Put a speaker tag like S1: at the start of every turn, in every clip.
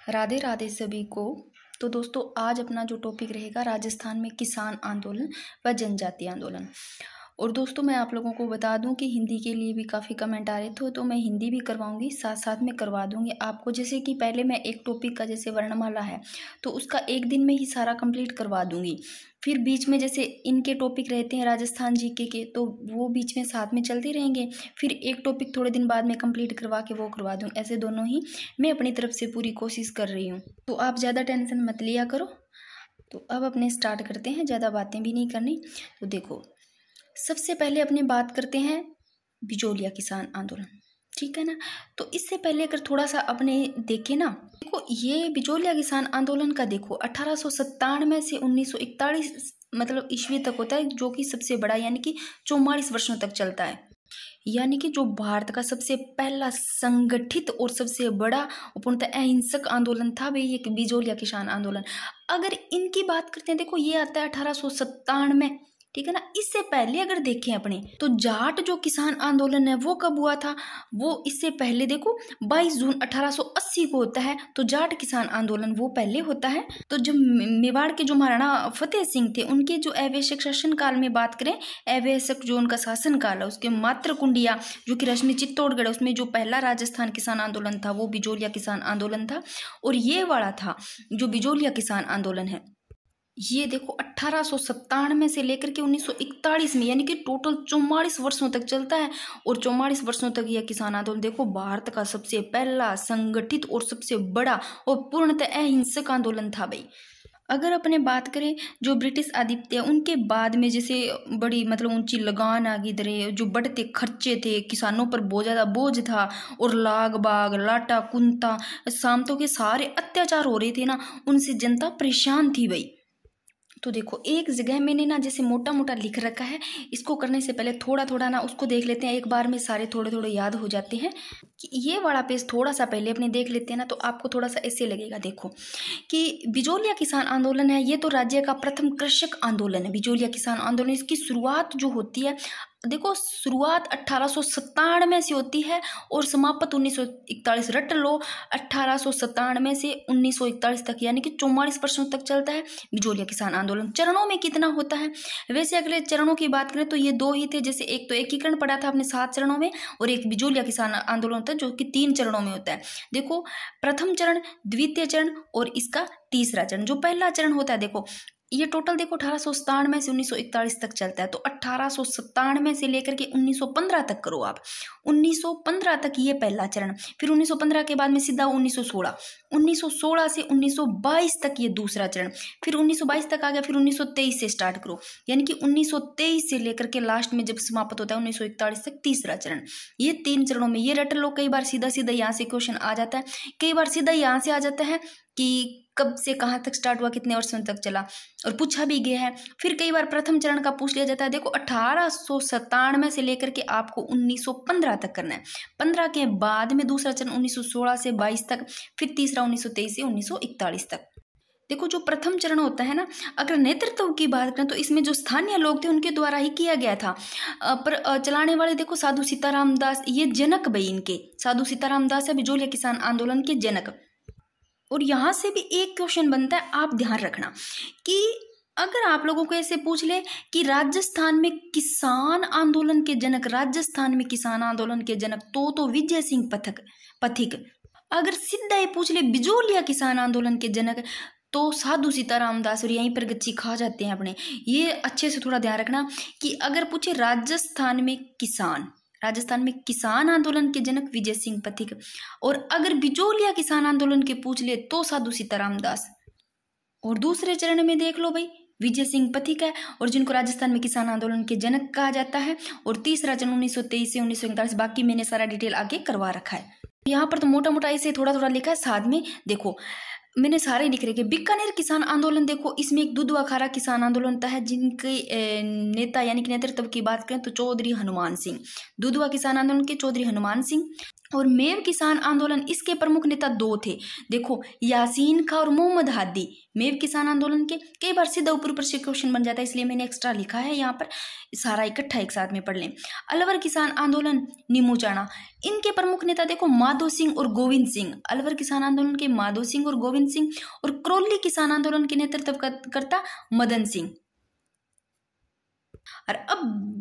S1: राधे राधे सभी को। तो दोस्तों आज अपना जो टॉपिक रहेगा राजस्थान में किसान आंदोलन व जनजाति आंदोलन। और दोस्तों मैं आप लोगों को बता दूं कि हिंदी के लिए भी काफ़ी कमेंट आ रहे थे, तो मैं हिंदी भी करवाऊंगी, साथ साथ में करवा दूंगी आपको। जैसे कि पहले मैं एक टॉपिक का जैसे वर्णमाला है तो उसका एक दिन में ही सारा कंप्लीट करवा दूंगी। फिर बीच में जैसे इनके टॉपिक रहते हैं राजस्थान जीके के, तो वो बीच में साथ में चलते रहेंगे। फिर एक टॉपिक थोड़े दिन बाद में कंप्लीट करवा के वो करवा दूँ। ऐसे दोनों ही मैं अपनी तरफ से पूरी कोशिश कर रही हूँ, तो आप ज़्यादा टेंशन मत लिया करो। तो अब अपने स्टार्ट करते हैं, ज़्यादा बातें भी नहीं करनी। तो देखो सबसे पहले अपने बात करते हैं बिजोलिया किसान आंदोलन, ठीक है ना। तो इससे पहले अगर थोड़ा सा अपने देखें ना, देखो ये बिजोलिया किसान आंदोलन का देखो 1897 से 1941 मतलब ईस्वी तक होता है, जो कि सबसे बड़ा यानी कि 44 वर्षों तक चलता है। यानी कि जो भारत का सबसे पहला संगठित और सबसे बड़ा पूर्णतः अहिंसक आंदोलन था भाई ये बिजोलिया किसान आंदोलन। अगर इनकी बात करते हैं, देखो ये आता है 1897, ठीक है ना। इससे पहले अगर देखें अपने तो जाट जो किसान आंदोलन है वो कब हुआ था, वो इससे पहले देखो 22 जून 1880 को होता है। तो जाट किसान आंदोलन वो पहले होता है। तो जो मेवाड़ के जो महाराणा फतेह सिंह थे उनके जो अवैशक शासन काल में बात करें, अवैशक जो उनका शासन काल है उसके मात्र कुंडिया जो कि रश्मि चित्तौड़गढ़ है, उसमें जो पहला राजस्थान किसान आंदोलन था वो बिजोलिया किसान आंदोलन था। और ये वाला था जो बिजोलिया किसान आंदोलन है, ये देखो 1897 से लेकर के 1941 में, यानी कि टोटल 44 वर्षों तक चलता है। और 44 वर्षों तक यह किसान आंदोलन देखो भारत का सबसे पहला संगठित और सबसे बड़ा और पूर्णतः अहिंसक आंदोलन था भाई। अगर अपने बात करें जो ब्रिटिश आधिपत्य उनके बाद में जैसे बड़ी मतलब ऊंची लगान आ गई दरें, जो बढ़ते खर्चे थे, किसानों पर बहुत ज़्यादा बोझ था, और लाग बाग लाटा कुंता सामतों के सारे अत्याचार हो रहे थे ना, उनसे जनता परेशान थी भाई। तो देखो एक जगह मैंने ना जैसे मोटा मोटा लिख रखा है, इसको करने से पहले थोड़ा थोड़ा ना उसको देख लेते हैं, एक बार में सारे थोड़े थोड़े याद हो जाते हैं। कि ये वाला पेज थोड़ा सा पहले अपने देख लेते हैं ना, तो आपको थोड़ा सा ऐसे लगेगा। देखो कि बिजोलिया किसान आंदोलन है, ये तो राज्य का प्रथम कृषक आंदोलन है। बिजोलिया किसान आंदोलन इसकी शुरुआत जो होती है, देखो शुरुआत 1897 से होती है और समाप्त 1941। रट लो 1897 से 1941 तक, यानी कि 44 वर्षों तक चलता है बिजोलिया किसान आंदोलन। चरणों में कितना होता है, वैसे अगले चरणों की बात करें तो ये दो ही थे। जैसे एक तो एकीकरण पड़ा था अपने 7 चरणों में, और एक बिजोलिया किसान आंदोलन होता है जो कि 3 चरणों में होता है। देखो प्रथम चरण, द्वितीय चरण और इसका तीसरा चरण। जो पहला चरण होता है देखो ये टोटल देखो 1897 से 1941 तक चलता है। तो 1897 से लेकर के 1915 तक करो आप, 1915 तक ये पहला चरण। फिर 1915 के बाद में सीधा 1916, 1916 से 1922 तक ये दूसरा चरण। फिर 1922 तक आ गया, फिर 1923 से स्टार्ट करो, यानी कि 1923 से लेकर के लास्ट में जब समाप्त होता है 1941 तक तीसरा चरण। ये 3 चरणों में ये रट लो। कई बार सीधा सीधा यहाँ से क्वेश्चन आ जाता है, कई बार सीधा यहाँ से आ जाता है कि कब से कहाँ तक स्टार्ट हुआ, कितने वर्षों तक चला, और पूछा भी गया है। फिर कई बार प्रथम चरण का पूछ लिया जाता है। देखो 1897 से लेकर के आपको 1915 तक करना है। 15 के बाद में दूसरा चरण 1916 से 22 तक, फिर तीसरा 1923 से 1941 तक। देखो जो प्रथम चरण होता है ना, अगर नेतृत्व की बात करें तो इसमें जो स्थानीय लोग थे उनके द्वारा ही किया गया था। पर चलाने वाले देखो साधु सीताराम दास, ये जनक भाई इनके साधु सीताराम दास है बिजोलिया किसान आंदोलन के जनक। और यहाँ से भी एक क्वेश्चन बनता है, आप ध्यान रखना कि अगर आप लोगों को ऐसे पूछ ले कि राजस्थान में किसान आंदोलन के जनक, राजस्थान में किसान आंदोलन के जनक तो विजय सिंह पथिक। अगर सीधा ही पूछ ले बिजोलिया किसान आंदोलन के जनक तो साधु सीताराम दास, और यहीं पर गच्ची खा जाते हैं अपने। ये अच्छे से थोड़ा ध्यान रखना कि अगर पूछे राजस्थान में किसान आंदोलन के जनक विजय सिंह पथिक, और अगर बिजोलिया किसान आंदोलन के पूछ ले तो साधु सीताराम दास। और दूसरे चरण में देख लो भाई विजय सिंह पथिक है, और जिनको राजस्थान में किसान आंदोलन के जनक कहा जाता है। और तीसरा चरण 1923 से 1941। बाकी मैंने सारा डिटेल आगे करवा रखा है। यहाँ पर तो मोटा मोटा ऐसे थोड़ा थोड़ा लिखा है, साथ में देखो मैंने सारे लिख रखे। बीकानेर किसान आंदोलन देखो इसमें एक दुधवा खारा किसान आंदोलन होता है, जिनके नेता यानी कि नेतृत्व की बात करें तो चौधरी हनुमान सिंह। दुधवा किसान आंदोलन के चौधरी हनुमान सिंह। और मेव किसान आंदोलन, इसके प्रमुख नेता दो थे, देखो यासीन खां और मोहम्मद हादी। मेव किसान आंदोलन के कई बार सीधा ऊपर ऊपर से क्वेश्चन बन जाता है, इसलिए मैंने एक्स्ट्रा लिखा है यहाँ पर, सारा इकट्ठा एक साथ में पढ़ लें। अलवर किसान आंदोलन नीमू चाणा, इनके प्रमुख नेता देखो माधो सिंह और गोविंद सिंह। अलवर किसान आंदोलन के माधो सिंह और गोविंद सिंह, और क्रोली किसान आंदोलन के नेतृत्व करता मदन सिंह। और अब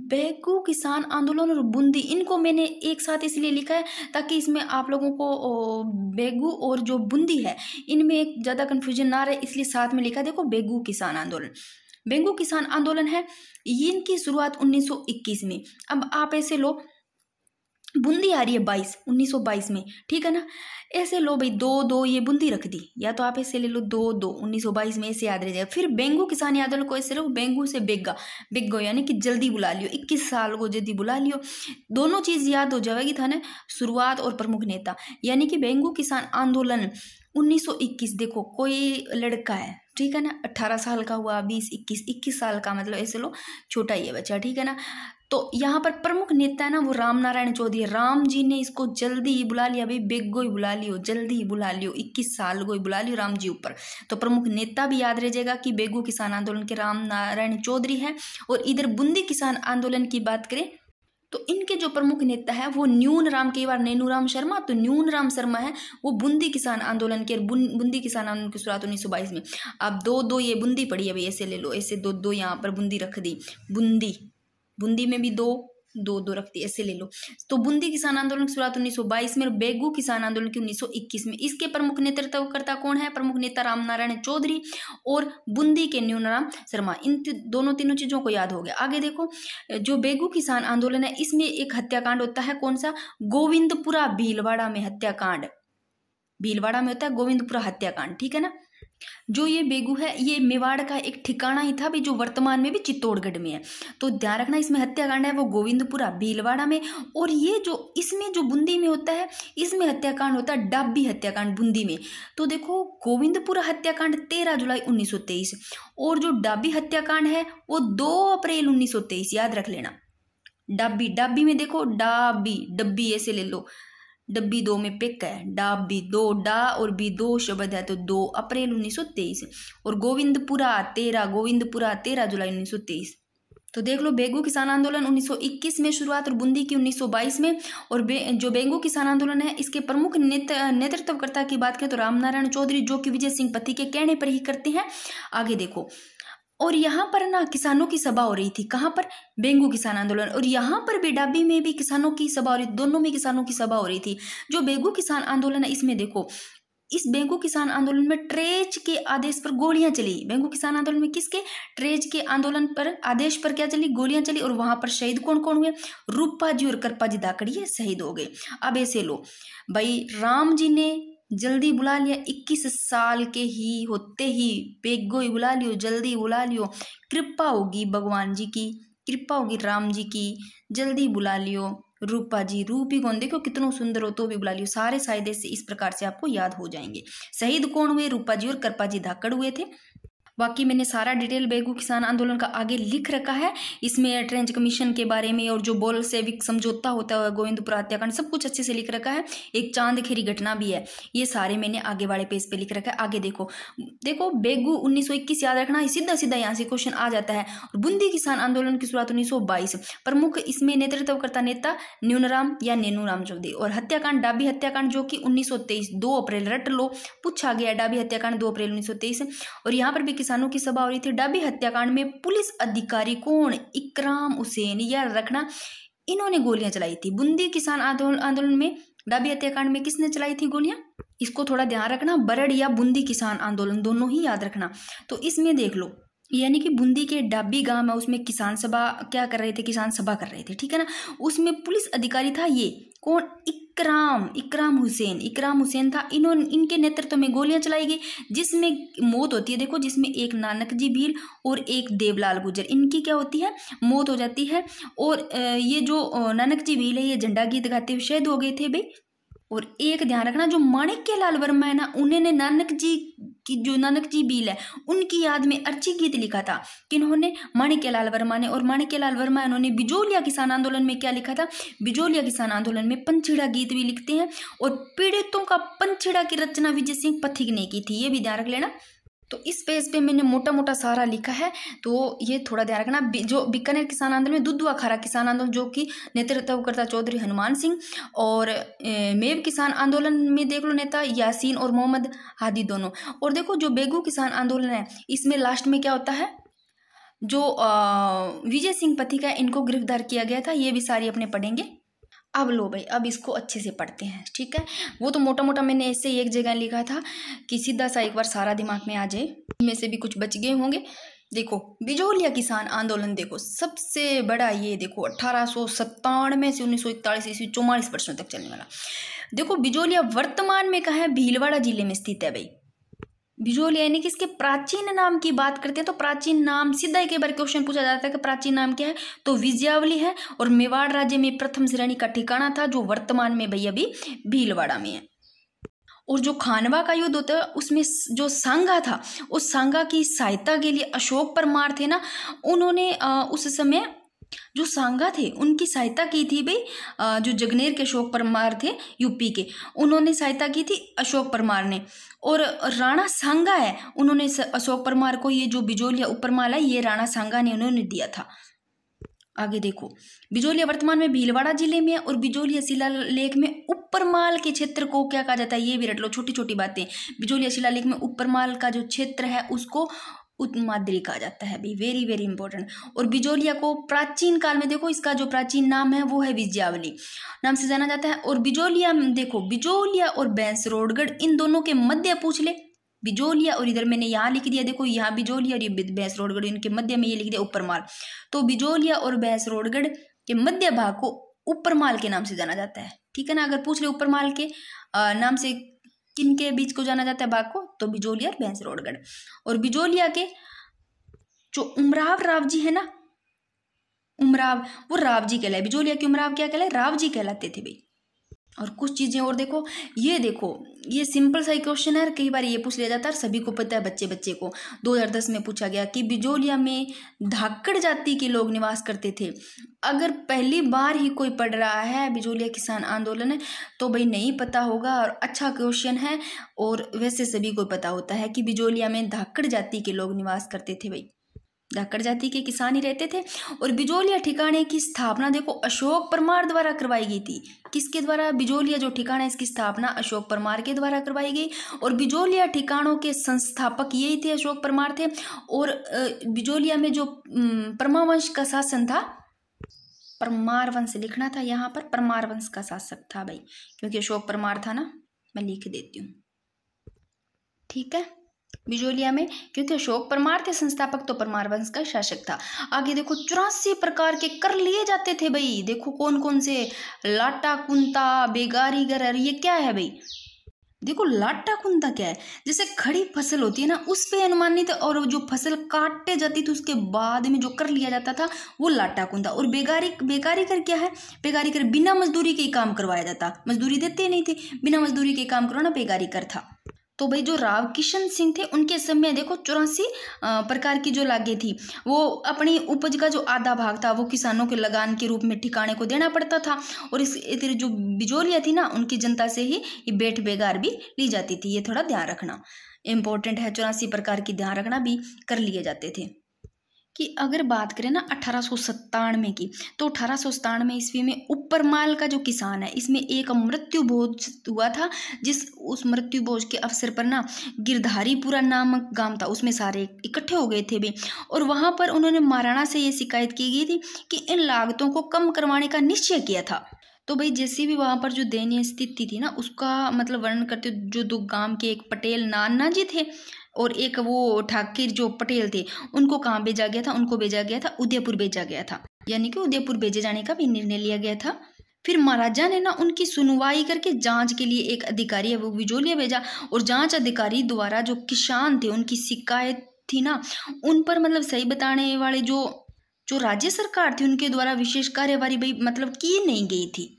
S1: बेगू किसान आंदोलन और बूंदी, इनको मैंने एक साथ इसलिए लिखा है ताकि इसमें आप लोगों को बेगू और जो बूंदी है इनमें एक ज़्यादा कन्फ्यूजन ना रहे, इसलिए साथ में लिखा। देखो बेगू किसान आंदोलन, बेगू किसान आंदोलन है, इनकी शुरुआत 1921 में। अब आप ऐसे लो, बूंदी आ रही है 1922 में, ठीक है ना, ऐसे लो भाई, दो दो ये बूंदी रख दी, या तो आप ऐसे ले लो 2-2 1922 में, ऐसे याद रह जाएगा। फिर बेंगू किसान आंदोलन को ऐसे लो, बेंगू से बेग्गा, बेग्गो यानी कि जल्दी बुला लियो, 21 साल को जल्दी बुला लियो, दोनों चीज याद हो जाएगी था ना, शुरुआत और प्रमुख नेता। यानी कि बेंगू किसान आंदोलन 1921, देखो कोई लड़का है, ठीक है ना, 18 साल का हुआ, 20-21 साल का, मतलब ऐसे लो छोटा ही है बच्चा, ठीक है ना। तो यहाँ पर प्रमुख नेता है ना वो राम नारायण चौधरी, राम जी ने इसको जल्दी ही बुला लिया, भाई बेग्गो ही बुला लियो, जल्दी ही बुला लियो, 21 साल को ही बुला लियो राम जी ऊपर। तो प्रमुख नेता भी याद रह जाएगा कि बेगू किसान आंदोलन के राम नारायण चौधरी है। और इधर बूंदी किसान आंदोलन की बात करें तो इनके जो प्रमुख नेता है वो न्यून राम, कई बार नैनू राम शर्मा, तो न्यून राम शर्मा है वो बूंदी किसान आंदोलन के, बूंदी किसान आंदोलन की शुरुआत 1922 में। अब 2-2 ये बूंदी पड़ी है भाई, ऐसे ले लो, ऐसे 2-2 यहाँ पर बूंदी रख दी, बूंदी में भी 2-2 रखती, ऐसे ले लो। तो बूंदी किसान आंदोलन की शुरुआत 1922 में और बेगू किसान आंदोलन की 1921 में। इसके प्रमुख नेतृत्वकर्ता कौन है? प्रमुख नेता राम नारायण चौधरी और बूंदी के न्यूनराम शर्मा। इन तीनों चीजों को याद हो गया। आगे देखो, जो बेगू किसान आंदोलन है इसमें एक हत्याकांड होता है, कौन सा? गोविंदपुरा भीलवाड़ा में हत्याकांड, भीलवाड़ा में होता है गोविंदपुरा हत्याकांड, ठीक है ना। जो ये बेगू है ये मेवाड़ का एक ठिकाना ही था भी, जो वर्तमान में भी चित्तौड़गढ़ में है। तो ध्यान रखना, इसमें हत्याकांड है वो गोविंदपुरा भीलवाड़ा में। और ये जो इसमें जो बूंदी में होता है इसमें हत्याकांड होता है डाबी हत्याकांड बूंदी में। तो देखो गोविंदपुरा हत्याकांड 13 जुलाई 1923 और जो डाबी हत्याकांड है वो 2 अप्रैल 1923, याद रख लेना। डाबी में देखो डाबी, डब्बी ऐसे ले लो, डब्बी 2 में पिक है, डाबी 2, डा और बी 2 शब्द है, तो 2 अप्रैल 1923। और गोविंदपुरा 13 जुलाई 1923। तो देख लो, बेगू किसान आंदोलन 1921 में शुरुआत और बूंदी की 1922 में। और जो बेगू किसान आंदोलन है इसके प्रमुख नेतृत्वकर्ता की बात करें तो राम नारायण चौधरी, जो कि विजय सिंह पति के कहने पर ही करते हैं। आगे देखो, और यहाँ पर ना किसानों की सभा हो रही थी, कहाँ पर? बेंगू किसान आंदोलन। और यहाँ पर भी डाबी में भी किसानों की सभा हो रही थी, दोनों में किसानों की सभा हो रही थी। जो बेगू किसान आंदोलन है इसमें देखो, इस बेंगू किसान आंदोलन में ट्रेज के आदेश पर गोलियां चली। बेंगू किसान आंदोलन में किसके? ट्रेज के आंदोलन पर आदेश पर क्या चली? गोलियां चली। और वहां पर शहीद कौन कौन हुए? रूपा जी और करपा जी धाकड़िए शहीद हो गए। अब ऐसे लो भाई, राम जी ने जल्दी बुला लिया, 21 साल के ही होते ही बेगो ही बुला लियो, जल्दी बुला लियो, कृपा होगी भगवान जी की, कृपा होगी राम जी की, जल्दी बुला लियो। रूपा जी, रूप ही कौन, देखो कितना सुंदर हो तो भी बुला लियो। सारे साइदे से इस प्रकार से आपको याद हो जाएंगे। शहीद कौन हुए? रूपा जी और करपा जी धाकड़ हुए थे। बाकी मैंने सारा डिटेल बेगू किसान आंदोलन का आगे लिख रखा है। इसमें ट्रेंच कमीशन के बारे में और जो बोल्शेविक समझौता होता है, गोविंदपुरा हत्याकांड, सब कुछ अच्छे से लिख रखा है। एक चांद खेरी घटना भी है, ये सारे मैंने आगे वाले पेज पे लिख रखा है। आगे देखो बेगू 1921 याद रखना, सीधा सीधा यहाँ से क्वेश्चन आ जाता है। और बूंदी किसान आंदोलन की शुरुआत 1922, प्रमुख इसमें नेतृत्वकर्ता नेता न्यूनराम या नैनूराम चौधरी। और हत्याकांड डाबी हत्याकांड जो कि 1923 2 अप्रैल, रट लो, पूछा गया डाबी हत्याकांड 2 अप्रैल 1923। और यहाँ पर भी किसानों की सभा हो रही थी। डाबी हत्याकांड में पुलिस अधिकारी कौन? इकराम हुसैन, याद रखना, इन्होंने गोलियां चलाई थी। बूंदी किसान आंदोलन में डाबी हत्याकांड में किसने चलाई थी गोलियां? इसको थोड़ा ध्यान रखना, बरड़ या बूंदी किसान आंदोलन दोनों ही याद रखना। तो इसमें देख लो, यानी कि बूंदी के डाबी गांव है, उसमें किसान सभा क्या कर रहे थे? किसान सभा कर रहे थे, ठीक है ना। उसमें पुलिस अधिकारी था ये कौन? इकराम हुसैन था। इनके नेतृत्व में गोलियां चलाई गई, जिसमें मौत होती है। देखो, जिसमें एक नानक जी भील और एक देवलाल गुजर, इनकी क्या होती है? मौत हो जाती है। और ये जो नानक जी भील है ये झंडा गीत गाते हुए शहीद हो गए थे भाई। और एक ध्यान रखना, जो माणिक्य लाल वर्मा है ना, उन्होंने नानक जी कि जो नानक जी भील है उनकी याद में अर्ची गीत लिखा था। किन्होंने? माणिक्यलाल वर्मा ने। और माणिक्यलाल वर्मा इन्होंने बिजोलिया किसान आंदोलन में क्या लिखा था? बिजोलिया किसान आंदोलन में पंछीड़ा गीत भी लिखते हैं। और पीड़ितों का पंछीड़ा की रचना विजय सिंह पथिक ने की थी, ये भी ध्यान रख लेना। तो इस पेज पे मैंने मोटा मोटा सारा लिखा है, तो ये थोड़ा ध्यान रखना। जो बीकानेर किसान आंदोलन में दुधवा खारा किसान आंदोलन जो कि नेतृत्व करता चौधरी हनुमान सिंह, और मेव किसान आंदोलन में देख लो नेता यासीन और मोहम्मद हादी दोनों। और देखो जो बेगू किसान आंदोलन है इसमें लास्ट में क्या होता है, जो विजय सिंह पथिक है इनको गिरफ्तार किया गया था। ये भी सारी अपने पढ़ेंगे। अब लो भाई, अब इसको अच्छे से पढ़ते हैं, ठीक है। वो तो मोटा मोटा मैंने ऐसे एक जगह लिखा था कि सीधा सा एक बार सारा दिमाग में आ जाए, इनमें से भी कुछ बच गए होंगे। देखो बिजोलिया किसान आंदोलन, देखो सबसे बड़ा ये देखो 1897 से 1941 ईस्वी 44 वर्षों तक चलने वाला। देखो बिजोलिया वर्तमान में कहाँ है? भीलवाड़ा जिले में स्थित है भाई बिजोलिया। यानी कि इसके प्राचीन नाम की बात करते हैं तो प्राचीन नाम, सीधा एक बार क्वेश्चन पूछा जाता है कि प्राचीन नाम क्या है, तो विजयावली है। और मेवाड़ राज्य में प्रथम श्रेणी का ठिकाना था जो वर्तमान में भैया भी भीलवाड़ा में है। और जो खानवा का युद्ध होता है उसमें जो सांगा था, उस सांगा की सहायता के लिए अशोक परमार थे ना, उन्होंने उस समय जो सांगा थे उनकी सहायता की थी भाई। जो जगनेर के अशोक परमार थे यूपी के, उन्होंने सहायता की थी अशोक परमार ने। और राणा सांगा है, उन्होंने अशोक परमार को ये जो बिजोलिया उपरमाल है ये राणा सांगा ने उन्होंने दिया था। आगे देखो बिजोलिया वर्तमान में भीलवाड़ा जिले में है। और बिजोलिया शिलालेख में उपरमाल के क्षेत्र को क्या कहा जाता है, ये भी रट लो, छोटी छोटी बातें। बिजोलिया शिलालेख में उपरमाल का जो क्षेत्र है उसको उत्तमाद्री कहा जाता है भी, वेरी वेरी इंपॉर्टेंट। और बिजोलिया को प्राचीन काल में देखो इसका जो प्राचीन नाम है वो है विजयावली नाम से जाना जाता है। और बिजोलिया देखो बिजोलिया और बैंसरोडगढ़ इन दोनों के मध्य पूछ ले, बिजोलिया और इधर मैंने यहाँ लिख दिया, देखो यहाँ बिजोलिया और ये बैंसरोडगढ़, इनके मध्य में ये लिख दिया उपरमाल। तो बिजोलिया और बैंसरोडगढ़ के मध्य भाग को उपरमाल के नाम से जाना जाता है, ठीक है ना। अगर पूछ ले उपरमाल के नाम से किन के बीच को जाना जाता है भाग को, तो बिजोलिया और बैंसरोडगढ़। और बिजोलिया के जो उमराव राव जी है ना, उमराव वो राव जी कहलाए। बिजोलिया के उमराव क्या कहलाए? राव जी कहलाते थे भाई। और कुछ चीजें और देखो, ये सिंपल सा क्वेश्चन है, कई बार ये पूछ लिया जाता है, सभी को पता है, बच्चे को 2010 में पूछा गया कि बिजोलिया में धाकड़ जाति के लोग निवास करते थे। अगर पहली बार ही कोई पढ़ रहा है बिजोलिया किसान आंदोलन है तो भाई नहीं पता होगा, और अच्छा क्वेश्चन है। और वैसे सभी को पता होता है कि बिजोलिया में धाकड़ जाति के लोग निवास करते थे भाई, धाकड़ जाति के किसान ही रहते थे। और बिजोलिया ठिकाने की स्थापना देखो अशोक परमार द्वारा करवाई गई थी। किसके द्वारा? बिजोलिया जो ठिकाना है इसकी स्थापना अशोक परमार के द्वारा करवाई गई। और बिजोलिया ठिकानों के संस्थापक यही थे, अशोक परमार थे। और बिजोलिया में जो परमावंश का शासन था, परमार वंश लिखना था यहाँ पर, परमार वंश का शासक था भाई, क्योंकि अशोक परमार था ना, मैं लिख देती हूँ, ठीक है। बिजोलिया में क्योंकि अशोक परमार थे संस्थापक, तो परमार वंश का शासक था। आगे देखो 84 प्रकार के कर लिए जाते थे भाई। देखो कौन कौन से, लाटा कुंता, बेगारीगर, ये क्या है भाई? देखो लाटा कुंता क्या है? जैसे खड़ी फसल होती है ना उस पे अनुमानित, और जो फसल काटे जाती थी उसके बाद में जो कर लिया जाता था वो लाटा कुंता। और बेगारीकर क्या है? बेगारीकर बिना मजदूरी के काम करवाया जाता, मजदूरी देते नहीं थे, बिना मजदूरी के काम करवाना बेगारीकर था। तो भाई जो राव किशन सिंह थे उनके समय देखो 84 प्रकार की जो लागें थी, वो अपनी उपज का जो आधा भाग था वो किसानों के लगान के रूप में ठिकाने को देना पड़ता था। और इस जो बिजोलिया थी ना उनकी जनता से ही ये बेट बेगार भी ली जाती थी, ये थोड़ा ध्यान रखना इम्पोर्टेंट है। 84 प्रकार की ध्यान रखना भी कर लिए जाते थे। कि अगर बात करें ना 1897 की, तो 1897 ईस्वी में उपरमाल का जो किसान है इसमें एक मृत्यु भोज हुआ था, उस मृत्यु भोज के अवसर पर ना गिरधारीपुरा नामक गांव था, उसमें सारे इकट्ठे हो गए थे भी। और वहां पर उन्होंने महाराणा से ये शिकायत की गई थी कि इन लागतों को कम करवाने का निश्चय किया था। तो भाई जैसे भी वहां पर जो दयनीय स्थिति थी ना उसका मतलब वर्णन करते, जो दो गांव के एक पटेल नाना जी थे और एक वो ठाकिर जो पटेल थे, उनको कहाँ भेजा गया था? उनको भेजा गया था उदयपुर भेजा गया था, यानी कि उदयपुर भेजे जाने का भी निर्णय लिया गया था। फिर महाराजा ने ना उनकी सुनवाई करके जांच के लिए एक अधिकारी है वो बिजोलिया भेजा। और जांच अधिकारी द्वारा जो किसान थे उनकी शिकायत थी ना उन पर मतलब सही बताने वाले जो राज्य सरकार थी उनके द्वारा विशेष कार्यवाही भाई मतलब की नहीं गई थी।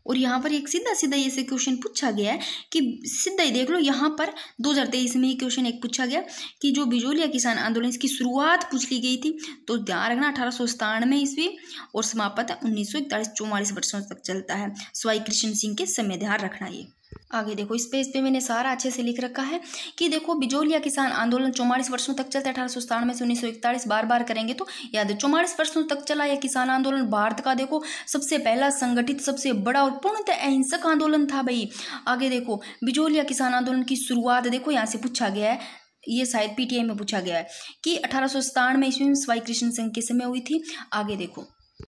S1: और यहाँ पर एक सीधा सीधा ये से क्वेश्चन पूछा गया है कि सीधा ही देख लो, यहाँ पर 2023 में ही क्वेश्चन एक पूछा गया कि जो बिजोलिया किसान आंदोलन इसकी शुरुआत पूछ ली गई थी, तो ध्यान रखना 1897 ईस्वी और समाप्त 1941-44 वर्षों तक चलता है। स्वाई कृष्ण सिंह के समय, ध्यान रखना ये। आगे देखो, इस पेज पे मैंने सारा अच्छे से लिख रखा है कि देखो बिजोलिया किसान आंदोलन 44 वर्षों तक चलता है, 1897 से 1941, बार बार करेंगे तो याद है। 44 वर्षों तक चला यह किसान आंदोलन भारत का देखो सबसे पहला संगठित, सबसे बड़ा और पूर्णतः अहिंसक आंदोलन था भाई। आगे देखो, बिजोलिया किसान आंदोलन की शुरुआत देखो यहाँ से पूछा गया है, ये शायद पीटीआई में पूछा गया है कि 1897 ईस्वी में स्वाई कृष्ण सिंह के समय हुई थी। आगे देखो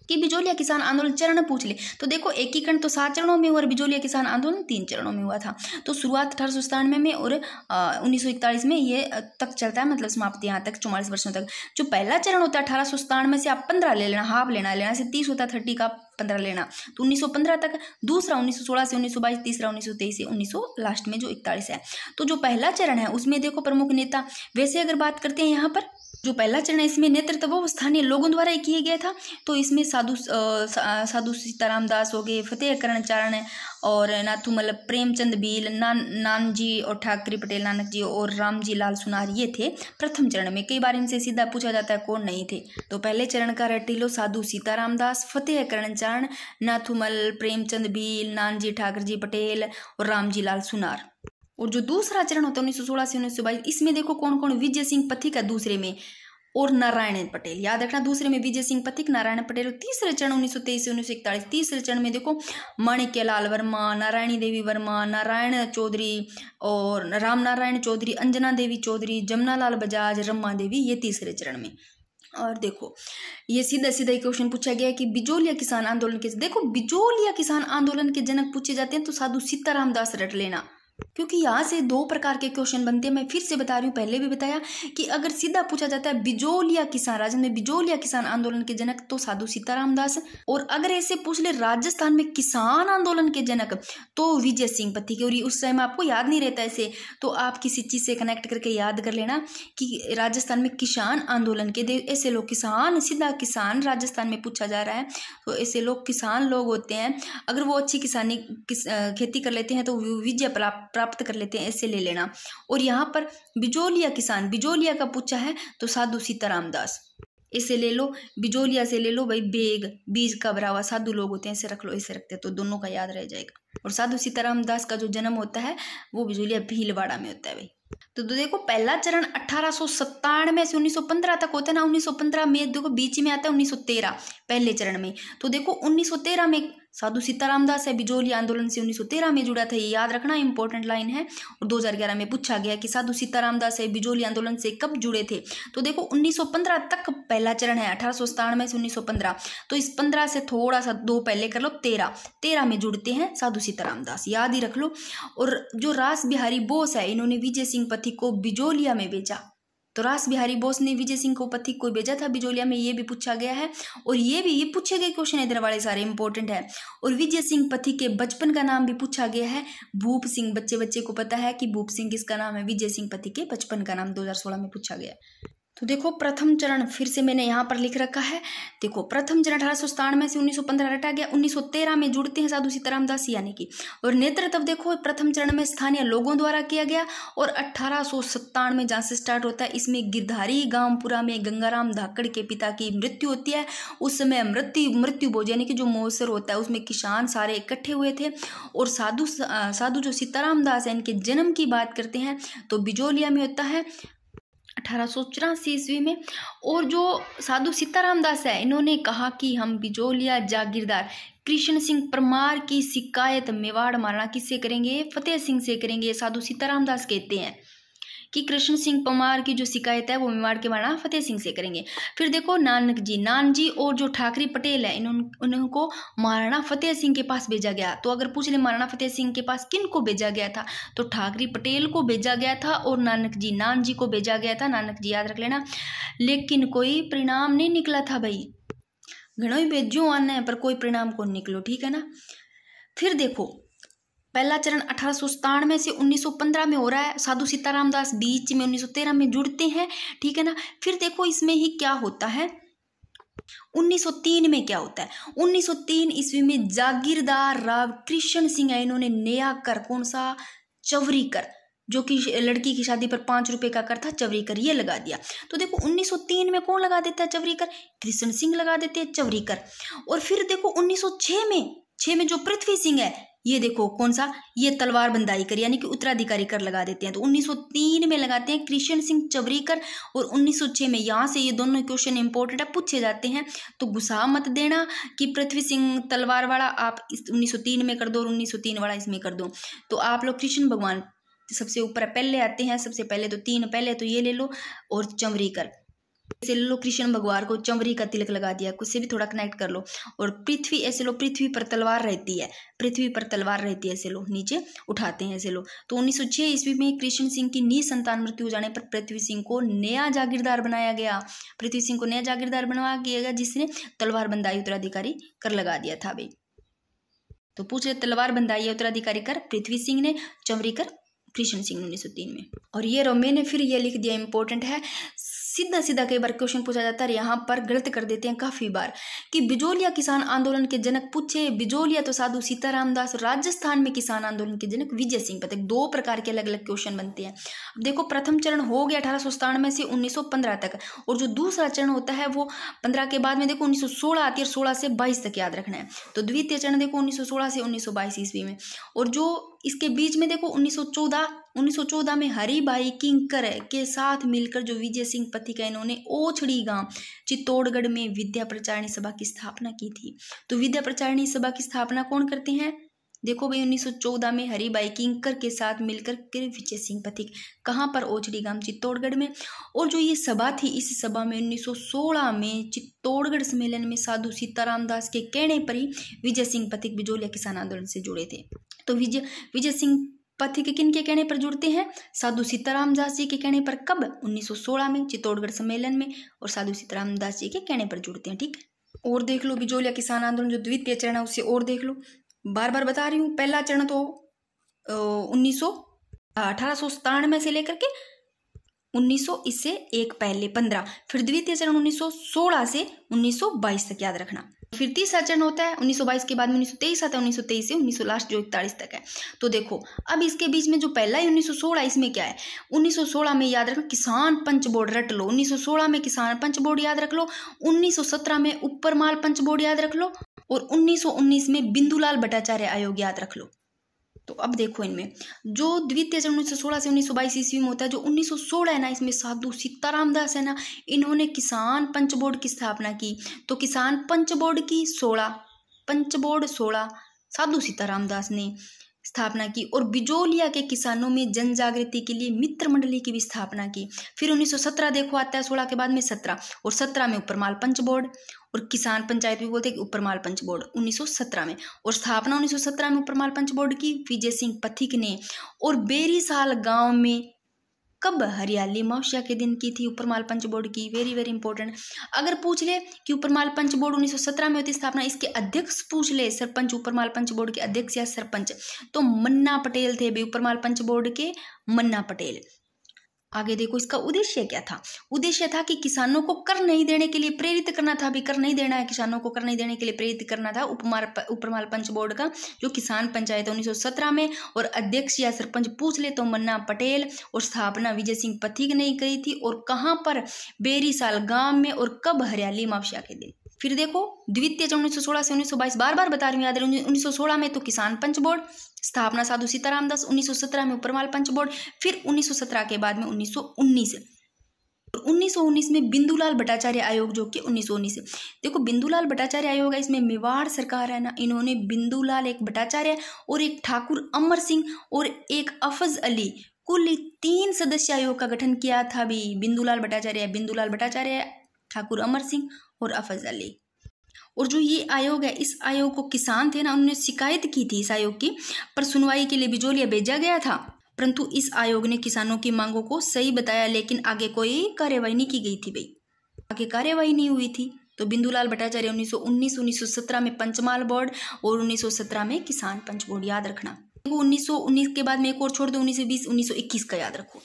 S1: कि बिजोलिया किसान आंदोलन चरण पूछ ले, तो देखो एकीकरण तो 7 चरणों में हुआ और बिजोलिया किसान आंदोलन 3 चरणों में हुआ था। तो शुरुआत 1897 में और 1941 में ये तक चलता है, मतलब समाप्ति यहाँ तक 44 वर्षों तक। जो पहला चरण होता है 1897 से आप 15 ले लेना, हाफ लेना से 30 होता है, 30 का 15 लेना, तो 1915 तक। दूसरा 1916 से 1922, तीसरा 1923 से 1900 लास्ट में जो 41 है। तो जो पहला चरण है उसमें देखो प्रमुख नेता, वैसे अगर बात करते हैं यहाँ पर जो पहला चरण है इसमें नेतृत्व वो स्थानीय लोगों द्वारा ही किया गया था। तो इसमें साधु सीताराम दास हो गए, फतेह करण चारण और नाथूमल, प्रेमचंद भील, नानजी और ठाकरे पटेल, नानक जी और रामजी लाल सुनार, ये थे प्रथम चरण में। कई बार इनसे सीधा पूछा जाता है कौन नहीं थे। तो पहले चरण का रट लो, साधु सीताराम दास, फतेह करण चारण, नाथूमल, प्रेमचंद भील, नानजी, ठाकरे जी पटेल और रामजी लाल सुनार। और जो दूसरा चरण होता है 1916 से 1922, इसमें देखो कौन कौन, विजय सिंह पथिक है दूसरे में और नारायण पटेल, याद रखना, दूसरे में विजय सिंह पथिक, नारायण पटेल। और तीसरे चरण 1923 से 1941, तीसरे चरण में देखो माणिक्यलाल वर्मा, नारायणी देवी वर्मा, नारायण चौधरी और राम नारायण चौधरी, अंजना देवी चौधरी, जमुनालाल बजाज, रमा देवी, ये तीसरे चरण में। और देखो ये सीधा सीधा ही क्वेश्चन पूछा गया कि बिजोलिया किसान आंदोलन के, देखो बिजोलिया किसान आंदोलन के जनक पूछे जाते हैं तो साधु सीताराम दास रट लेना, क्योंकि यहाँ से 2 प्रकार के क्वेश्चन बनते हैं। मैं फिर से बता रही हूँ, पहले भी बताया कि अगर सीधा पूछा जाता है बिजोलिया किसान, राजस्थान में बिजोलिया किसान आंदोलन के जनक तो साधु सीताराम दास, और अगर ऐसे पूछ ले राजस्थान में किसान आंदोलन के जनक तो विजय सिंह पथिक। और उस टाइम आपको याद नहीं रहता ऐसे, तो आप किसी चीज से कनेक्ट करके याद कर लेना कि राजस्थान में किसान आंदोलन के ऐसे लोग, किसान सीधा किसान राजस्थान में पूछा जा रहा है तो ऐसे लोग किसान लोग होते हैं। अगर वो अच्छी किसानी खेती कर लेते हैं तो विजय प्राप्त कर लेते हैं, ऐसे ले लेना। और यहाँ पर बिजोलिया किसान, बिजोलिया का पूछा है तो साधु सीताराम दास, ऐसे ले लो। बिजोलिया से ले लो भाई बेग, बीज का भरा हुआ, साधु लोग होते हैं, ऐसे रख लो, ऐसे रखते हैं तो दोनों का याद रह जाएगा। और साधु सीताराम दास का जो जन्म होता है वो बिजोलिया भीलवाड़ा में होता है भाई। तो देखो पहला चरण 1897 से 1915 तक होता है ना, 1915 में देखो बीच में आता है 1913 पहले चरण में। तो देखो 1913 में साधु सीताराम दास है, बिजोलिया आंदोलन से 1913 में जुड़ा था, ये याद रखना, इंपॉर्टेंट लाइन है। और 2011 में पूछा गया कि साधु सीताराम दास है बिजोलिया आंदोलन से कब जुड़े थे, तो देखो 1915 तक पहला चरण है, 1897 से 1915। तो इस 15 से थोड़ा सा 2 पहले कर लो, 13 में जुड़ते हैं साधु सीताराम दास, याद ही रख लो। और जो रास बिहारी बोस है, इन्होंने विजय सिंह पथिक को बिजोलिया में भेजा, तो रास बिहारी बोस ने विजय सिंह को पथिक को भेजा था बिजोलिया में, ये भी पूछा गया है। और ये पूछे गए क्वेश्चन इधर वाले सारे इंपॉर्टेंट है। और विजय सिंह पथिक के बचपन का नाम भी पूछा गया है, भूप सिंह। बच्चे को पता है कि भूप सिंह किसका नाम है, विजय सिंह पथिक के बचपन का नाम 2016 में पूछा गया। तो देखो प्रथम चरण फिर से मैंने यहाँ पर लिख रखा है, देखो प्रथम चरण 1897 से 1915 रटा गया, 1913 में जुड़ते हैं साधु सीताराम दास यानी कि। और नेतृत्व देखो प्रथम चरण में स्थानीय लोगों द्वारा किया गया। और 1897 में जहाँ से स्टार्ट होता है, इसमें गिरधारी गांवपुरा में गंगाराम धाकड़ के पिता की मृत्यु होती है। उस समय मृत्यु भोज यानी कि जो महोत्सव होता है उसमें किसान सारे इकट्ठे हुए थे। और साधु जो सीताराम दास है, इनके जन्म की बात करते हैं तो बिजोलिया में होता है 1884 ईस्वी में। और जो साधु सीताराम दास है, इन्होंने कहा कि हम बिजोलिया जागीरदार कृष्ण सिंह परमार की शिकायत मेवाड़ महाराणा किससे करेंगे, फतेह सिंह से करेंगे। साधु सीताराम दास कहते हैं कि कृष्ण सिंह परमार की जो शिकायत है वो मेवाड़ के महाराणा फतेह सिंह से करेंगे। फिर देखो नानक जी और जो ठाकरे पटेल है, उनको महाराणा फतेह सिंह के पास भेजा गया। तो अगर पूछ ले महाराणा फतेह सिंह के पास किन को भेजा गया था, तो ठाकरे पटेल को भेजा गया था और नानक जी को भेजा गया था। नानक जी याद रख लेना, लेकिन कोई परिणाम नहीं निकला था भाई। घणो ही भेजो आना है पर कोई परिणाम को निकलो, ठीक है ना। फिर देखो पहला चरण 1897 से 1915 में हो रहा है, साधु सीताराम दास बीच में 1913 में जुड़ते हैं, ठीक है ना। फिर देखो इसमें ही क्या होता है, 1903 में क्या होता है? 1903 ईस्वी में जागीरदार राव कृष्ण सिंह है, इन्होंने नया कर, कौन सा? चवरी कर, जो कि लड़की की शादी पर 5 रुपए का कर था, चवरी कर, ये लगा दिया। तो देखो 1903 में कौन लगा देता है चवरी कर? कृष्ण सिंह लगा देते हैं चवरी कर। और फिर देखो 1906 में जो पृथ्वी सिंह है, ये देखो कौन सा? ये तलवार बंदाई कर, यानी कि उत्तराधिकारी कर लगा देते हैं। तो 1903 में लगाते हैं कृष्ण सिंह चवरी कर, और 1906 में, यहाँ से ये दोनों क्वेश्चन इंपॉर्टेंट है, पूछे जाते हैं, तो गुस्सा मत देना कि पृथ्वी सिंह तलवार वाला आप 1903 में कर दो और 1903 वाला इसमें कर दो। तो आप लोग कृष्ण भगवान सबसे ऊपर पहले आते हैं, सबसे पहले तो 3 पहले तो ये ले लो, और चंवरी कर ऐसे ले लो, कृष्ण भगवान को चंवरी का तिलक लगा दिया, कुछ से भी थोड़ा कनेक्ट कर लो। और पृथ्वी ऐसे लो, पृथ्वी पर तलवार रहती है, पृथ्वी पर तलवार रहती है, ऐसे लो, नीचे उठाते हैं ऐसे लो। तो 1906 ईस्वी में कृष्ण सिंह की निसंतान मृत्यु हो जाने पर पृथ्वी सिंह को नया जागीरदार बनाया गया, पृथ्वी सिंह को नया जागीरदार बनवा दिया गया, जिसने तलवार बंदाई उत्तराधिकारी कर लगा दिया था भाई। तो पूछ रहे तलवार बंदाई उत्तराधिकारी कर पृथ्वी सिंह ने, चंवरी कर कृष्ण सिंह 1903 में। और ये रो मैंने फिर ये लिख दिया, इंपॉर्टेंट है, सीधा सीधा कई बार क्वेश्चन पूछा जाता है, यहाँ पर गलत कर देते हैं काफी बार, कि बिजोलिया किसान आंदोलन के जनक पूछे, बिजोलिया तो साधु सीताराम दास, राजस्थान में किसान आंदोलन के जनक विजय सिंह पथिक। 2 प्रकार के अलग अलग क्वेश्चन बनते हैं। अब देखो प्रथम चरण हो गया 1897 से 1915 तक, और जो दूसरा चरण होता है वो 15 के बाद में देखो 1916 आती है, और 16 से 22 तक याद रखना है। तो द्वितीय चरण देखो 1916 से 1922 ईस्वी में, और जो इसके बीच में देखो 1914 में हरिभाई किंकर के साथ मिलकर जो विजय सिंह पथिक है, इन्होंने ओछड़ी गांव चित्तौड़गढ़ में विद्या प्रचारिणी सभा की स्थापना की थी। तो विद्या प्रचारिणी सभा की स्थापना कौन करते हैं? देखो भाई 1914 में हरिभाई किंकर के साथ मिलकर के विजय सिंह पथिक, कहाँ पर? ओछड़ी गांव चित्तौड़गढ़ में। और जो ये सभा थी, इस सभा में 1916 में चित्तौड़गढ़ सम्मेलन में साधु सीताराम दास के कहने पर ही विजय सिंह पथिक बिजोलिया किसान आंदोलन से जुड़े थे। तो विजय सिंह पथिक किन के कहने पर जुड़ते हैं? साधु सीताराम दास जी के कहने पर। कब? 1916 में चित्तौड़गढ़ सम्मेलन में, और साधु सीताराम दास जी के कहने पर जुड़ते हैं। ठीक, और देख लो बिजोलिया किसान आंदोलन जो द्वितीय चरण है उसे और देख लो, बार बार बता रही हूँ। पहला चरण तो 1897 से लेकर के 1900, इससे एक पहले 15, फिर द्वितीय चरण 1916 से 1922 तक याद रखना। फिर तीसरा चरण होता है 1922 के बाद में 1923 आता है, 1923 से 1900 लास्ट जो 41 तक है। तो देखो अब इसके बीच में जो पहला है 1916, इसमें क्या है? 1916 में याद रखो किसान पंच बोर्ड रट लो, 1916 में किसान पंच बोर्ड याद रख लो, 1917 में उपरमाल पंच बोर्ड याद रख लो, और 1919 में बिंदुलाल भट्टाचार्य आयोग याद रख लो। तो अब देखो इनमें जो द्वितीय चरण 1916 से 1922 ईस्वी में होता है, जो 1916 है ना, इसमें साधु सीताराम दास है ना, इन्होंने किसान पंच बोर्ड की स्थापना की। तो किसान पंच बोर्ड की 16 साधु सीताराम दास ने स्थापना की, और बिजोलिया के किसानों में जन जागृति के लिए मित्र मंडली की भी स्थापना की। फिर 1917 देखो आता है, 16 के बाद में 17, और 17 में उपरमाल पंच बोर्ड, और किसान पंचायत भी बोलते हैं कि उपरमाल पंच बोर्ड 1917 में, और स्थापना 1917 में उपरमाल पंच बोर्ड की विजय सिंह पथिक ने। और बेरीसाल गांव में कब? हरियाली अमावस्या के दिन की थी उपरमाल पंच बोर्ड की। Very very important. अगर पूछ ले कि उपरमाल पंच बोर्ड 1917 में होती स्थापना, इसके अध्यक्ष पूछ ले, सरपंच उपरमाल पंच बोर्ड के अध्यक्ष या सरपंच, तो मन्ना पटेल थे भाई, उपरमाल पंच बोर्ड के मन्ना पटेल। आगे देखो इसका उद्देश्य क्या था? उद्देश्य था कि किसानों को कर नहीं देने के लिए प्रेरित करना था, भी कर नहीं देना है, किसानों को कर नहीं देने के लिए प्रेरित करना था। उपरमाल पंच बोर्ड का जो किसान पंचायत है 1917 में, और अध्यक्ष या सरपंच पूछ ले तो मन्ना पटेल, और स्थापना विजय सिंह पथिक ने करी थी। और कहाँ पर? बेरीसाल गांव में। और कब? हरियाली अमावस्या के दिन। फिर देखो द्वितीय चरण 1916 से 1922, बार बार बता रही हूँ याद रहे। 1916 में तो किसान पंच बोर्ड, स्थापना साधु सीताराम दास, 1917 में उपरमाल पंच बोर्ड, फिर 1917 के बाद में 1919, और 1919 में बिंदुलाल भट्टाचार्य आयोग, जो कि 1919 देखो बिंदुलाल भट्टाचार्य आयोग है, इसमें मेवाड़ सरकार है ना, इन्होंने बिंदुलाल एक भट्टाचार्य और एक ठाकुर अमर सिंह और एक अफज अली, कुल 3 सदस्य आयोग का गठन किया था भी। बिंदुलाल भट्टाचार्य, ठाकुर अमर सिंह और अफज अली। और जो ये आयोग है, इस आयोग को किसान थे ना, उन्होंने शिकायत की थी इस आयोग की, पर सुनवाई के लिए बिजोलिया भेजा गया था, परंतु इस आयोग ने किसानों की मांगों को सही बताया, लेकिन आगे कोई कार्यवाही नहीं की गई थी भाई, आगे कार्यवाही नहीं हुई थी। तो बिंदुलाल भट्टाचार्य 1919 में पंचमाल बोर्ड, और 1917 में किसान पंच बोर्ड याद रखना। 1919 के बाद में एक और छोड़ दो, 1920 1921 का याद रखो।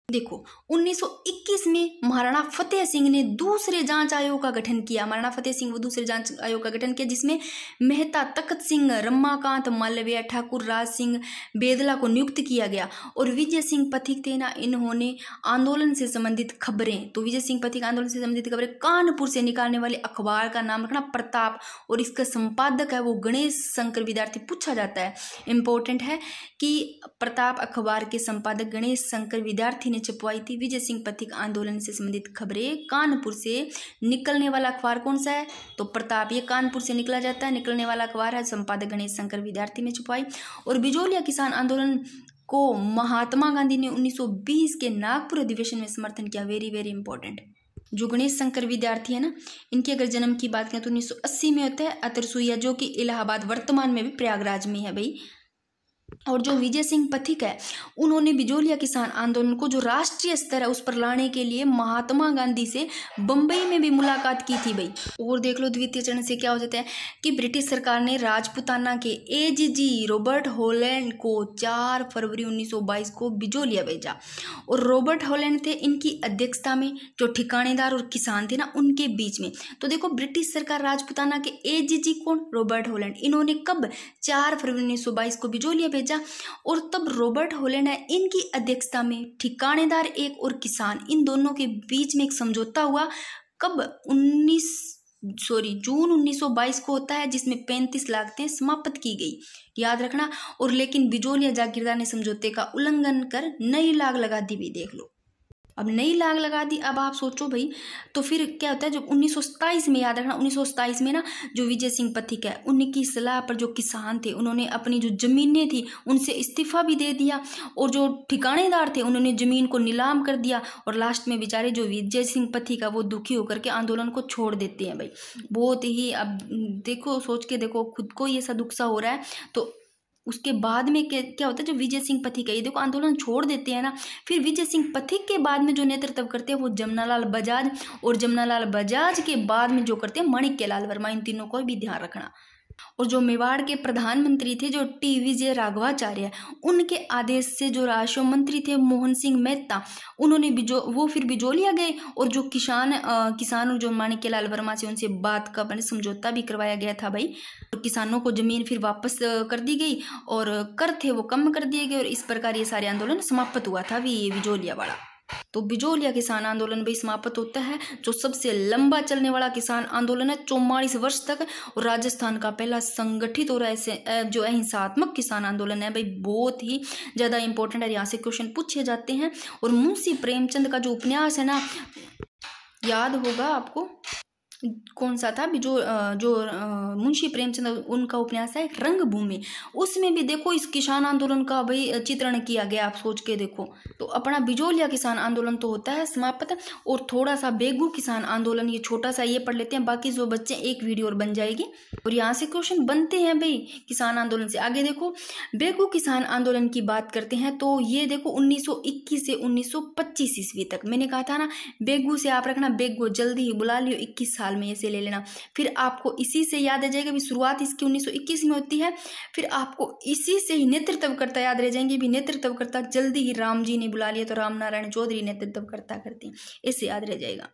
S1: देखो 1921 में महाराणा फतेह सिंह ने दूसरे जांच आयोग का गठन किया। महाराणा फतेह सिंह वो दूसरे जांच आयोग का गठन किया जिसमें मेहता तखत सिंह, रमाकांत मालवीय, ठाकुर राज सिंह बेदला को नियुक्त किया गया। और विजय सिंह पथिक थे ना, इन्होंने आंदोलन से संबंधित खबरें, तो विजय सिंह पथिक आंदोलन से संबंधित खबरें कानपुर से निकालने वाले अखबार का नाम रखना प्रताप, और इसका संपादक है वो गणेश शंकर विद्यार्थी। पूछा जाता है, इंपॉर्टेंट है कि प्रताप अखबार के संपादक गणेश शंकर विद्यार्थी छपवाई थी विजय सिंह पथिक आंदोलन से संबंधित खबरें। कानपुर से निकलने वाला अखबार कौन सा है, तो प्रताप, ये कानपुर से निकला जाता है, निकलने वाला अखबार है, संपादक गणेश शंकर विद्यार्थी ने छपवाई। और बिजोलिया किसान आंदोलन को महात्मा गांधी ने 1920 के नागपुर अधिवेशन में समर्थन किया। Very very important. जो गणेश शंकर विद्यार्थी है ना, इनके अगर जन्म की बात करें तो 1980 में होता है अतरसुईया, जो कि इलाहाबाद वर्तमान में भी प्रयागराज में है भाई। और जो विजय सिंह पथिक है उन्होंने बिजोलिया किसान आंदोलन को जो राष्ट्रीय स्तर है उस पर लाने के लिए महात्मा गांधी से बंबई में भी मुलाकात की थी भाई। और देख लो द्वितीय चरण से क्या हो जाता है कि ब्रिटिश सरकार ने राजपुताना के एजीजी रॉबर्ट हॉलैंड को 4 फरवरी 1922 को बिजोलिया भेजा। और रॉबर्ट हॉलैंड थे इनकी अध्यक्षता में, जो ठिकानेदार और किसान थे ना उनके बीच में। तो देखो ब्रिटिश सरकार राजपुताना के एजीजी कौन, रॉबर्ट हॉलैंड, इन्होंने कब 4 फरवरी 1922 को बिजोलिया भेजा। और तब रॉबर्ट हॉलैंड है इनकी अध्यक्षता में ठिकानेदार एक और किसान, इन दोनों के बीच में एक समझौता हुआ। कब, जून 1922 को होता है, जिसमें 35 लाख समाप्त की गई, याद रखना। और लेकिन बिजोलिया जागीरदार ने समझौते का उल्लंघन कर नई लाग लगा दी भी। देख लो, अब नई लाग लगा दी। अब आप सोचो भाई, तो फिर क्या होता है, जो 1927 में, याद रखना 1927 में ना, जो विजय सिंह पथिक है उनकी सलाह पर जो किसान थे उन्होंने अपनी जो जमीनें थी उनसे इस्तीफा भी दे दिया। और जो ठिकानेदार थे उन्होंने जमीन को नीलाम कर दिया। और लास्ट में बेचारे जो विजय सिंह पथिक है वो दुखी होकर के आंदोलन को छोड़ देते हैं भाई। बहुत ही, अब देखो, सोच के देखो, खुद को ये सा दुख सा हो रहा है। तो उसके बाद में क्या होता है, जो विजय सिंह पथिक है ये देखो आंदोलन छोड़ देते हैं ना। फिर विजय सिंह पथिक के बाद में जो नेतृत्व करते हैं वो जमनालाल बजाज, और जमनालाल बजाज के बाद में जो करते हैं माणिक्यलाल वर्मा। इन तीनों को भी ध्यान रखना। और जो मेवाड़ के प्रधानमंत्री थे जो टी विजय राघवाचार्य, उनके आदेश से जो राष्ट्र मंत्री थे मोहन सिंह मेहता, उन्होंने वो फिर बिजोलिया गए। और जो किसान जो माणिक्यलाल वर्मा से उनसे बात का समझौता भी करवाया गया था भाई। तो किसानों को जमीन फिर वापस कर दी गई और कर थे वो कम कर दिए गए। और इस प्रकार ये सारे आंदोलन समाप्त हुआ था भी, ये बिजोलिया वाला। तो बिजोलिया किसान आंदोलन भी समाप्त होता है, जो सबसे लंबा चलने वाला किसान आंदोलन है, 44 वर्ष तक। और राजस्थान का पहला संगठित और ऐसे जो अहिंसात्मक किसान आंदोलन है भाई, बहुत ही ज़्यादा इंपॉर्टेंट है, यहाँ से क्वेश्चन पूछे जाते हैं। और मुंशी प्रेमचंद का जो उपन्यास है ना, याद होगा आपको कौन सा था, जो मुंशी प्रेमचंद उनका उपन्यास है रंगभूमि, उसमें भी देखो इस किसान आंदोलन का भाई चित्रण किया गया। आप सोच के देखो, तो अपना बिजोलिया किसान आंदोलन तो होता है समाप्त। और थोड़ा सा बेगू किसान आंदोलन, ये छोटा सा ये पढ़ लेते हैं, बाकी जो बच्चे एक वीडियो और बन जाएगी। और यहाँ से क्वेश्चन बनते हैं भाई किसान आंदोलन से। आगे देखो, बेगू किसान आंदोलन की बात करते हैं तो ये देखो 1921 से 1925 ईस्वी तक। मैंने कहा था ना, बेगू से आप रखना, बेगू जल्दी ही बुला लियो, 21 साल में ऐसे ले लेना। फिर आपको इसी से याद आ जाएगा भी, शुरुआत इसकी 1921 में होती है। फिर आपको इसी से ही नेतृत्वकर्ता याद रह जाएंगे भी, नेतृत्वकर्ता जल्दी ही राम जी ने बुला लिया तो राम नारायण चौधरी नेतृत्वकर्ता करते हैं, इससे याद रह जाएगा।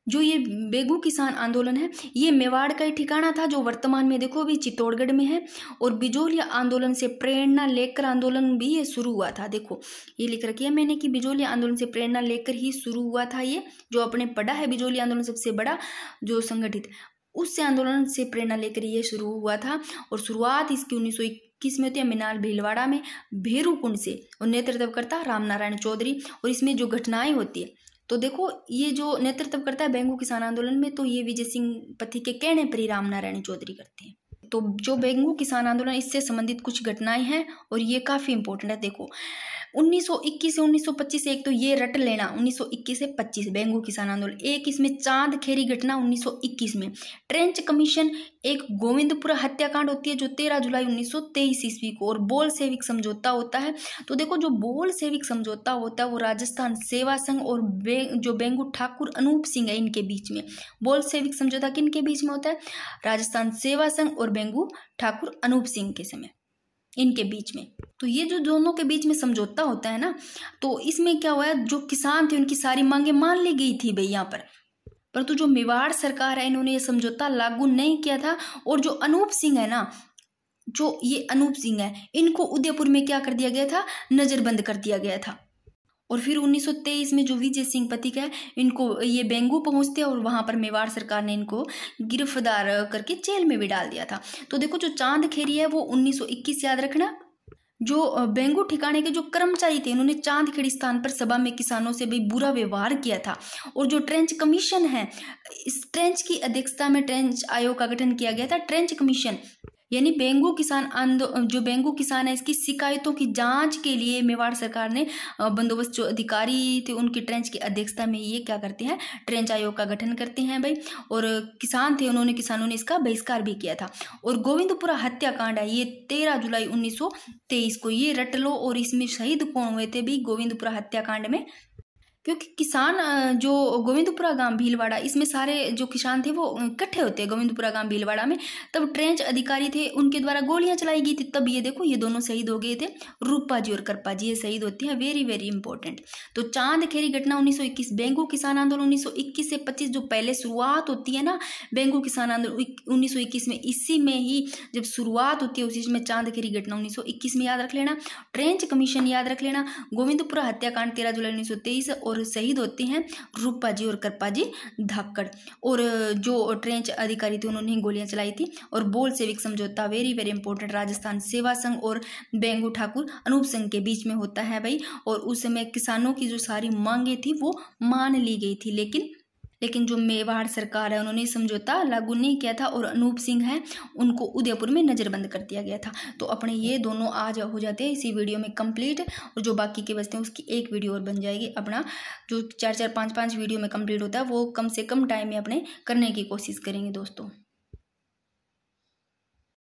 S1: जो ये बेगू किसान आंदोलन है ये मेवाड़ का ही ठिकाना था, जो वर्तमान में देखो अभी चित्तौड़गढ़ में है। और बिजोलिया आंदोलन से प्रेरणा लेकर आंदोलन भी ये शुरू हुआ था। देखो ये लिख रखी है मैंने कि बिजोलिया आंदोलन से प्रेरणा लेकर ही शुरू हुआ था। ये जो आपने पढ़ा है, बिजोलिया आंदोलन सबसे बड़ा जो संगठित, उससे आंदोलन से प्रेरणा लेकर ये शुरू हुआ था। और शुरुआत इसकी 1921 में होती है मिनाल भीलवाड़ा में भेरूकुंड से, और नेतृत्वकर्ता राम नारायण चौधरी। और इसमें जो घटनाएं होती है, तो देखो ये जो नेतृत्व करता है बेंगू किसान आंदोलन में, तो ये विजय सिंह पथिक के कहने पर ही राम नारायण चौधरी करते हैं। तो जो बेंगू किसान आंदोलन, इससे संबंधित कुछ घटनाएं हैं और ये काफी इंपॉर्टेंट है। देखो 1921 से 1925, एक तो ये रट लेना 1921 से 25 बेंगू किसान आंदोलन। एक इसमें चांद खेरी घटना 1921 में, ट्रेंच कमीशन, एक गोविंदपुरा हत्याकांड होती है जो 13 जुलाई 1923 ईस्वी को, और बोल सेविक समझौता होता है। तो देखो जो बोल सेविक समझौता होता है वो राजस्थान सेवा संघ और जो बेंगू ठाकुर अनूप सिंह है इनके बीच में। बोल सेविक समझौता किन के बीच में होता है? राजस्थान सेवा संघ और बेंगू ठाकुर अनूप सिंह के समय। इनके बीच में। तो ये जो दोनों के बीच में समझौता होता है ना, तो इसमें क्या हुआ है, जो किसान थे उनकी सारी मांगे मान ली गई थी भाई यहाँ पर, परंतु जो मेवाड़ सरकार है इन्होंने ये समझौता लागू नहीं किया था। और जो अनूप सिंह है ना, जो ये अनूप सिंह है, इनको उदयपुर में क्या कर दिया गया था, नजरबंद कर दिया गया था। और फिर 1923 में जो विजय सिंह पथिक है, इनको ये बेंगू पहुंचते हैं और वहां पर मेवाड़ सरकार ने इनको गिरफ्तार करके जेल में भी डाल दिया था। तो देखो जो चांद खेरी है वो 1921 याद रखना। जो बेंगू ठिकाने के जो कर्मचारी थे, उन्होंने चांद खेड़ी स्थान पर सभा में किसानों से भी बुरा व्यवहार किया था। और जो ट्रेंच कमीशन है, इस ट्रेंच की अध्यक्षता में ट्रेंच आयोग का गठन किया गया था। ट्रेंच कमीशन यानी बेंगू किसान आंदोलन, जो बेंगू किसान है इसकी शिकायतों की जांच के लिए मेवाड़ सरकार ने बंदोबस्त जो अधिकारी थे उनकी ट्रेंच की अध्यक्षता में ये क्या करते हैं, ट्रेंच आयोग का गठन करते हैं भाई। और किसान थे, किसानों ने इसका बहिष्कार भी किया था। और गोविंदपुरा हत्याकांड है, ये 13 जुलाई 1923 को ये रट लो। और इसमें शहीद कौन हुए थे भी गोविंदपुरा हत्याकांड में, क्योंकि किसान जो गोविंदपुरा गांव भीलवाड़ा, इसमें सारे जो किसान थे वो इकट्ठे होते हैं गोविंदपुरा गांव भीलवाड़ा में। तब ट्रेंच अधिकारी थे, उनके द्वारा गोलियां चलाई गई थी। तब ये देखो ये दोनों शहीद हो गए थे, रूपा जी और करपा जी, ये शहीद होते हैं। Very very important. तो चांद खेरी घटना 1921, बेंगू किसान आंदोलन 1921 से 25 जो पहले शुरुआत होती है ना, बेंगू किसान आंदोलन 1921 में, इसी में ही जब शुरुआत होती है उसी में चांद खेरी घटना 1921 में याद रख लेना। ट्रेंच कमीशन याद रख लेना। गोविंदपुरा हत्याकांड 13 जुलाई 1923 और शहीद होते हैं रूपा जी और करपा जी धाकड़। और जो ट्रेंच अधिकारी थे उन्होंने गोलियां चलाई थी। और बोल्शेविक समझौता वेरी वेरी इंपॉर्टेंट, राजस्थान सेवा संघ और बेंगू ठाकुर अनूप सिंह के बीच में होता है भाई। और उस समय किसानों की जो सारी मांगे थी वो मान ली गई थी, लेकिन जो मेवाड़ सरकार है उन्होंने समझौता लागू नहीं किया था। और अनूप सिंह है उनको उदयपुर में नजरबंद कर दिया गया था। तो अपने ये दोनों आज हो जाते हैं इसी वीडियो में कंप्लीट। और जो बाकी के बचते हैं उसकी एक वीडियो और बन जाएगी। अपना जो 4-4, 5-5 वीडियो में कंप्लीट होता है वो कम से कम टाइम में अपने करने की कोशिश करेंगे दोस्तों।